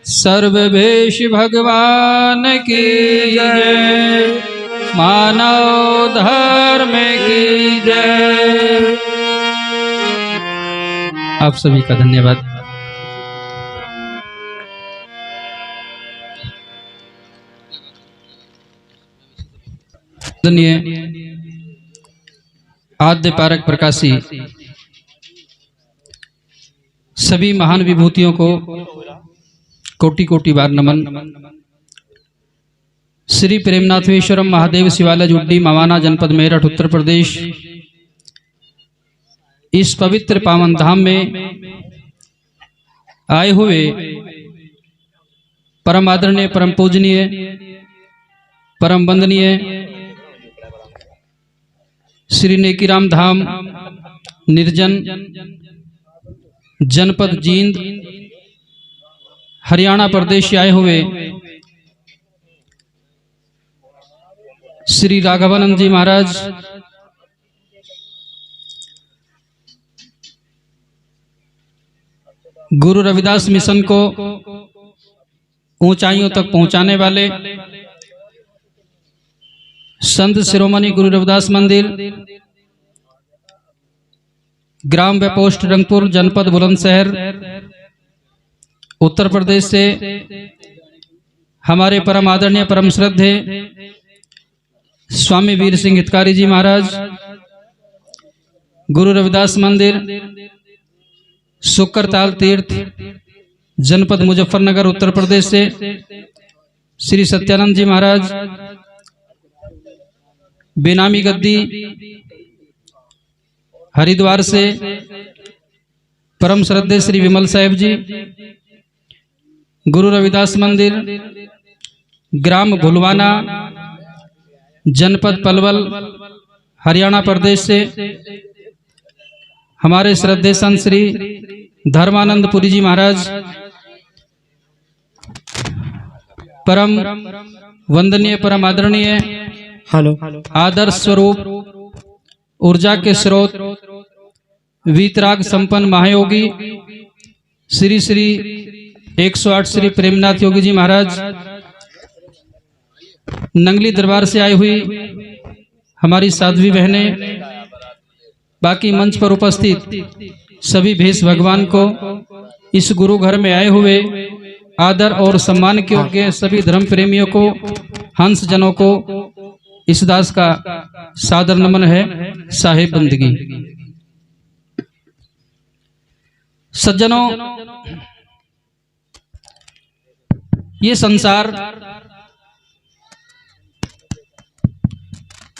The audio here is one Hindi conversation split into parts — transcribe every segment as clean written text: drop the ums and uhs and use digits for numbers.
सर्वभेश भगवान की जय, मानव धर्म की जय। आप सभी का धन्यवाद। आद्य पारक प्रकाशी सभी महान विभूतियों को कोटि कोटि बार नमन। श्री प्रेमनाथेश्वरम महादेव शिवालय जुड्डी मवाना जनपद मेरठ उत्तर प्रदेश। इस पवित्र पावन धाम में आए हुए परम आदरणीय, परम पूजनीय, परम वंदनीय श्री नेकीराम धाम निर्जन जनपद जींद हरियाणा प्रदेश से आए हुए श्री राघवानंद जी महाराज, गुरु रविदास मिशन को ऊंचाइयों तक पहुंचाने वाले संत शिरोमणि गुरु रविदास मंदिर, ग्राम व पोस्ट रंगपुर, जनपद बुलंदशहर, उत्तर प्रदेश से हमारे परम आदरणीय, परम श्रद्धे स्वामी वीर सिंह हितकारी जी महाराज, गुरु रविदास मंदिर, शुक्रताल तीर्थ, जनपद मुजफ्फरनगर, उत्तर प्रदेश से श्री सत्यानंद जी महाराज, बेनामी गद्दी हरिद्वार से परम श्रद्धे श्री विमल साहेब जी, गुरु रविदास मंदिर, ग्राम भुलवाना, जनपद पलवल, हरियाणा प्रदेश से हमारे श्रद्धे संत श्री धर्मानंद पुरी जी महाराज, परम वंदनीय, परम आदरणीय, आदर्श स्वरूप, ऊर्जा के स्रोत, वीतराग संपन्न महायोगी श्री श्री 108 श्री प्रेमनाथ योगी जी महाराज, नंगली दरबार से आई हुई हमारी साध्वी बहनें, बाकी मंच पर उपस्थित सभी भेष भगवान को, इस गुरु घर में आए हुए आदर और सम्मान के योग्य सभी धर्म प्रेमियों को, हंस जनों को इस दास का सादर नमन है। साहेब बंदगी। सज्जनों, ये संसार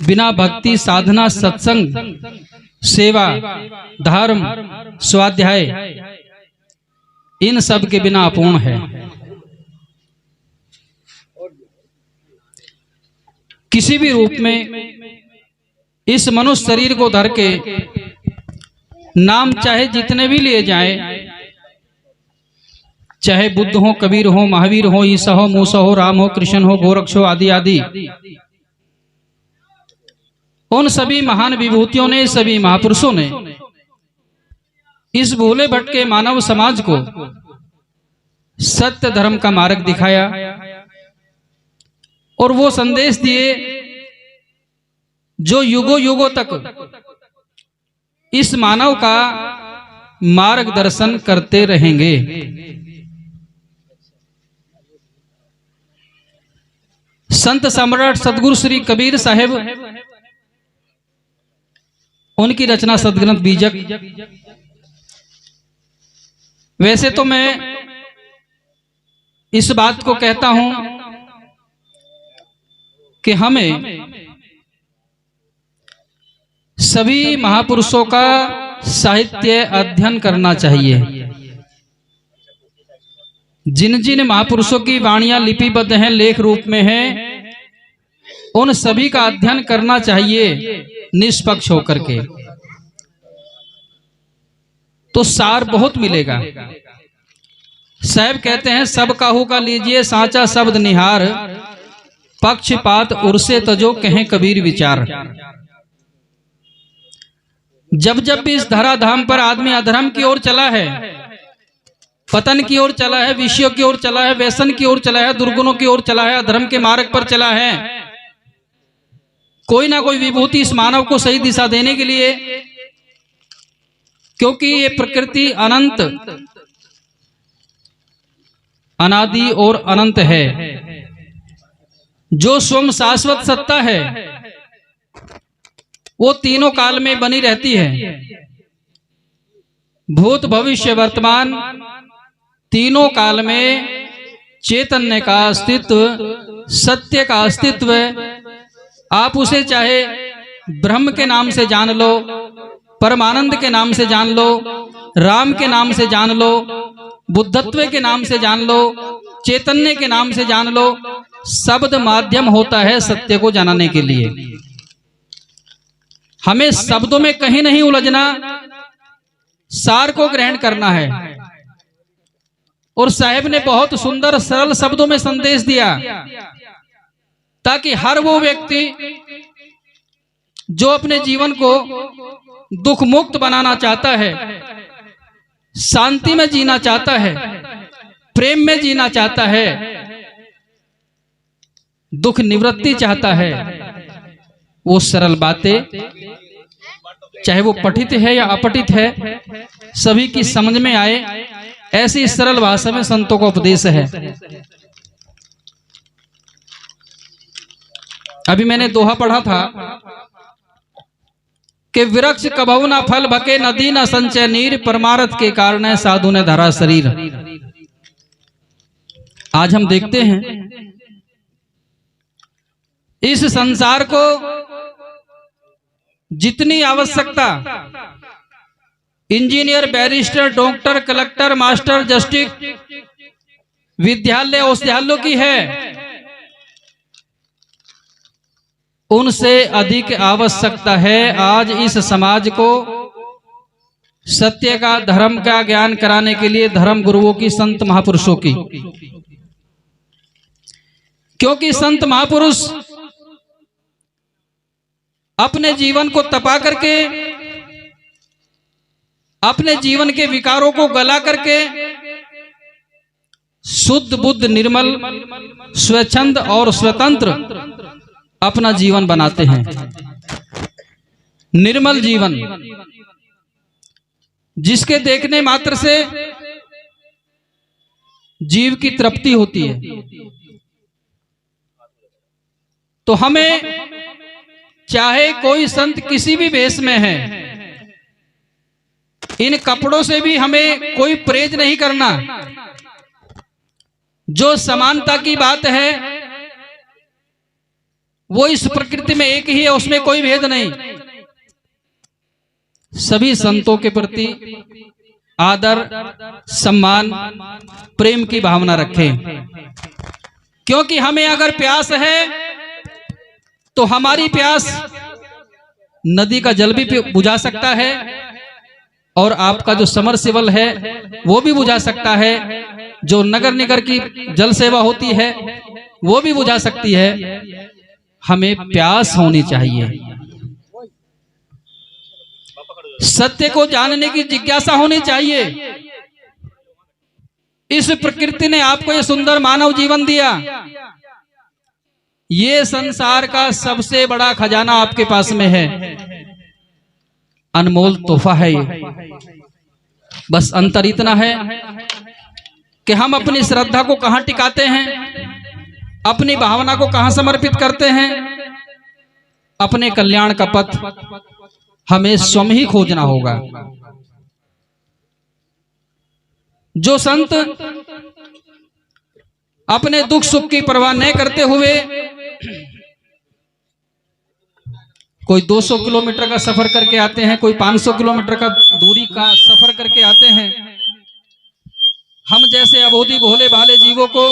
बिना भक्ति, साधना, सत्संग, सेवा, धर्म, स्वाध्याय, इन सब के बिना अपूर्ण है। किसी भी रूप में इस मनुष्य शरीर को धर के नाम चाहे जितने भी लिए जाएं, चाहे बुद्ध हो, कबीर हो, महावीर हो, ईसा हो, मूसा हो, राम हो, कृष्ण हो, गोरक्ष हो, आदि आदि, उन सभी महान विभूतियों ने, सभी महापुरुषों ने इस भूले भटके मानव समाज को सत्य धर्म का मार्ग दिखाया और वो संदेश दिए जो युगों युगों तक इस मानव का मार्गदर्शन करते रहेंगे। संत सम्राट सदगुरु श्री कबीर साहेब, उनकी रचना सदग्रंथ बीजक। वैसे तो मैं इस बात को कहता हूं कि हमें सभी महापुरुषों का साहित्य अध्ययन करना चाहिए। जिन जिन महापुरुषों की वाणियां लिपिबद्ध हैं, लेख रूप में हैं, उन सभी का अध्ययन करना चाहिए निष्पक्ष होकर के, तो सार बहुत मिलेगा। साहब कहते हैं, सब काहू का लीजिए साचा शब्द निहार, पक्षपात उर्से तजो कहें कबीर विचार। जब जब भी इस धराधाम पर आदमी अधर्म की ओर चला है, पतन की ओर चला है, विषयों की ओर चला है, व्यसन की ओर चला है, दुर्गुणों की ओर चला है, अधर्म के मार्ग पर चला है। कोई ना कोई विभूति इस मानव को सही दिशा देने के लिए, क्योंकि ये प्रकृति अनंत, अनादि और अनंत है। जो स्वयं शाश्वत सत्ता है वो तीनों काल में बनी रहती है। भूत भविष्य वर्तमान तीनों काल में चैतन्य का अस्तित्व, सत्य का अस्तित्व, आप उसे चाहे ब्रह्म के नाम से जान लो, परमानंद के नाम से जान लो, राम के नाम से जान लो, बुद्धत्व के नाम से जान लो, चैतन्य के नाम से जान लो। शब्द माध्यम होता है सत्य को जानने के लिए। हमें शब्दों में कहीं नहीं उलझना, सार को ग्रहण करना है। और साहेब ने बहुत सुंदर सरल शब्दों में संदेश दिया, ताकि हर वो व्यक्ति जो अपने जीवन को दुख मुक्त बनाना चाहता है, शांति में जीना चाहता है, प्रेम में जीना चाहता है, दुख निवृत्ति चाहता है, वो सरल बातें, चाहे वो पठित है या अपठित है, सभी की समझ में आए, ऐसी सरल भाषा में संतों का उपदेश है। अभी मैंने दोहा पढ़ा था कि वृक्ष कबहु न फल भके, नदी न संचय नीर, परमार्थ के कारण साधु ने धरा शरीर। आज हम देखते हैं इस संसार को जितनी आवश्यकता engineer, barrister, doctor, collector, master, justice, विद्यालय, औषधालयों की है, उनसे अधिक आवश्यकता है आज इस समाज को सत्य का, धर्म का ज्ञान कराने के लिए धर्म गुरुओं की, संत महापुरुषों की। क्योंकि संत महापुरुष अपने जीवन को तपा करके, अपने जीवन के विकारों को गला करके शुद्ध बुद्ध, निर्मल, स्वच्छंद और स्वतंत्र अपना जीवन बनाते हैं। निर्मल जीवन जिसके देखने मात्र से जीव की तृप्ति होती है। तो हमें चाहे कोई संत किसी भी वेश में है, इन कपड़ों से भी हमें कोई परहेज नहीं करना। जो समानता की बात है वो इस प्रकृति में एक ही है, उसमें कोई भेद नहीं। सभी संतों के प्रति आदर, सम्मान, प्रेम की भावना रखें। क्योंकि हमें अगर प्यास है तो हमारी प्यास नदी का जल भी बुझा सकता है, और आपका जो समरसेबल है वो भी बुझा सकता है, जो नगर निगम की जल सेवा होती है वो भी बुझा सकती है। हमें प्यास होनी चाहिए, सत्य को जानने की जिज्ञासा होनी चाहिए। इस प्रकृति ने आपको ये सुंदर मानव जीवन दिया, ये संसार का सबसे बड़ा खजाना आपके पास में है, अनमोल तोहफा है ये। बस अंतर इतना है कि हम अपनी श्रद्धा को कहां टिकाते हैं, अपनी भावना को कहां समर्पित करते हैं। अपने कल्याण का पथ हमें स्वयं ही खोजना होगा। जो संत अपने दुख सुख की परवाह नहीं करते हुए कोई 200 किलोमीटर का सफर करके आते हैं, कोई 500 किलोमीटर का दूरी का सफर करके आते हैं, हम जैसे अबोधी भोले भाले जीवों को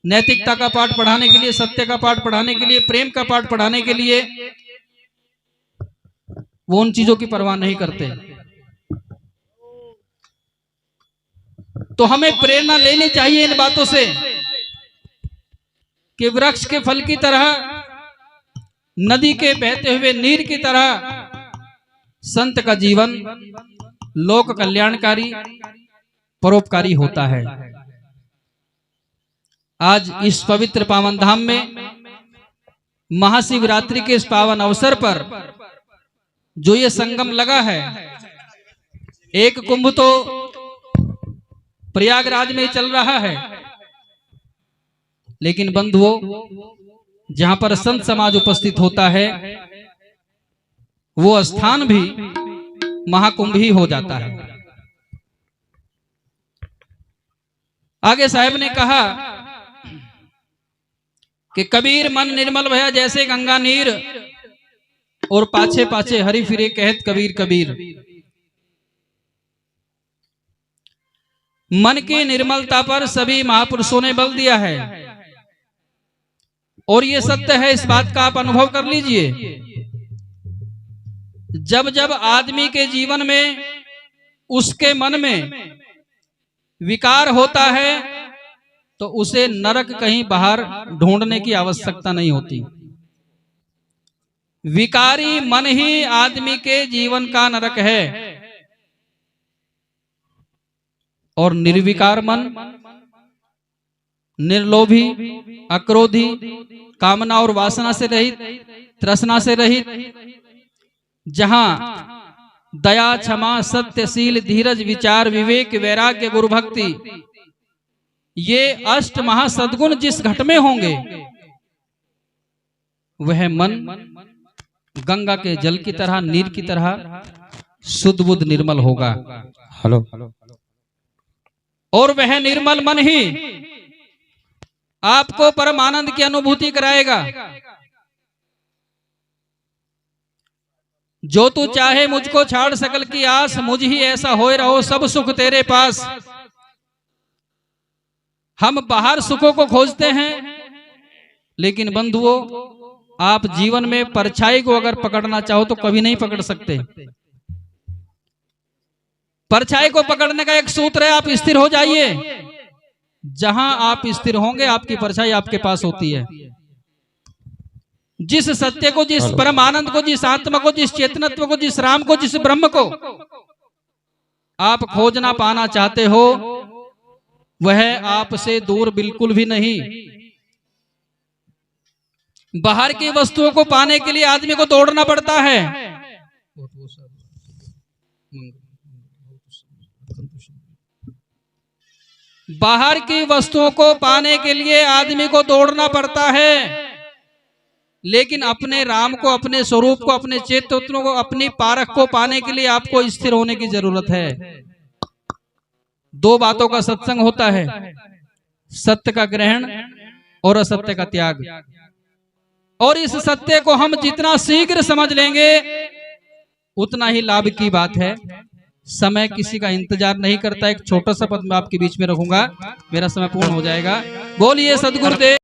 नैतिकता का पाठ पढ़ाने के लिए, सत्य का पाठ पढ़ाने के लिए, प्रेम का पाठ पढ़ाने के लिए, वो उन चीजों की परवाह नहीं करते। तो हमें प्रेरणा लेनी चाहिए इन बातों से कि वृक्ष के फल की तरह, नदी के बहते हुए नीर की तरह संत का जीवन लोक कल्याणकारी, परोपकारी होता है। आज इस पवित्र पावन धाम में महाशिवरात्रि के इस पावन अवसर पर जो ये संगम लगा है, एक कुंभ तो प्रयागराज में चल रहा है, लेकिन बंधुओं जहां पर संत समाज उपस्थित होता है वो स्थान भी महाकुंभ ही हो जाता है। आगे साहब ने कहा कि कबीर मन निर्मल भया जैसे गंगा नीर, और पाछे पाछे हरि फिरे कहत कबीर कबीर। मन की निर्मलता पर सभी महापुरुषों ने बल दिया है, और ये सत्य है, इस बात का आप अनुभव कर लीजिए। जब जब आदमी के जीवन में उसके मन में विकार होता है तो उसे नरक कहीं बाहर ढूंढने की आवश्यकता नहीं होती। विकारी मन ही आदमी के जीवन का नरक है, और निर्विकार मन, निर्लोभी, अक्रोधी, कामना और वासना से रहित, तृष्णा से रहित, जहां दया, क्षमा, सत्यशील, धीरज, विचार, विवेक, वैराग्य, गुरु भक्ति, ये अष्ट महासद्गुण जिस घट में होंगे वह मन गंगा के जल की तरह, नीर की तरह शुद्ध बुद्ध निर्मल होगा। हेलो। और वह निर्मल मन ही आपको परम आनंद की अनुभूति कराएगा। जो तू चाहे मुझको छाड़ सकल की आस, मुझ ही ऐसा होए रहो सब सुख तेरे पास। हम बाहर सुखों को खोजते हैं, लेकिन बंधुओं आप जीवन में परछाई को अगर पकड़ना चाहो तो कभी नहीं पकड़ सकते। परछाई को पकड़ने का एक सूत्र है, आप स्थिर हो जाइए। जहां आप स्थिर होंगे आपकी परछाई आपके पास होती है। जिस सत्य को, जिस परम आनंद को, जिस आत्मा को, जिस चेतनत्व को, जिस राम को, जिस ब्रह्म को आप खोजना पाना चाहते हो, वह आपसे दूर बिल्कुल भी नहीं। बाहर की वस्तुओं को पाने के लिए आदमी को दौड़ना पड़ता है। बाहर की वस्तुओं को पाने के लिए आदमी को दौड़ना पड़ता है, लेकिन अपने राम को, अपने स्वरूप को, अपने चेतन को, अपनी पारख को पाने के लिए आपको स्थिर होने की जरूरत है। दो बातों का सत्संग होता है, सत्य का ग्रहण और असत्य का त्याग। और इस सत्य को हम जितना शीघ्र समझ लेंगे उतना ही लाभ की बात है। समय किसी का इंतजार नहीं करता। एक छोटा सा पद मैं आपके बीच में रखूंगा, मेरा समय पूर्ण हो जाएगा। बोलिए सद्गुरुदेव।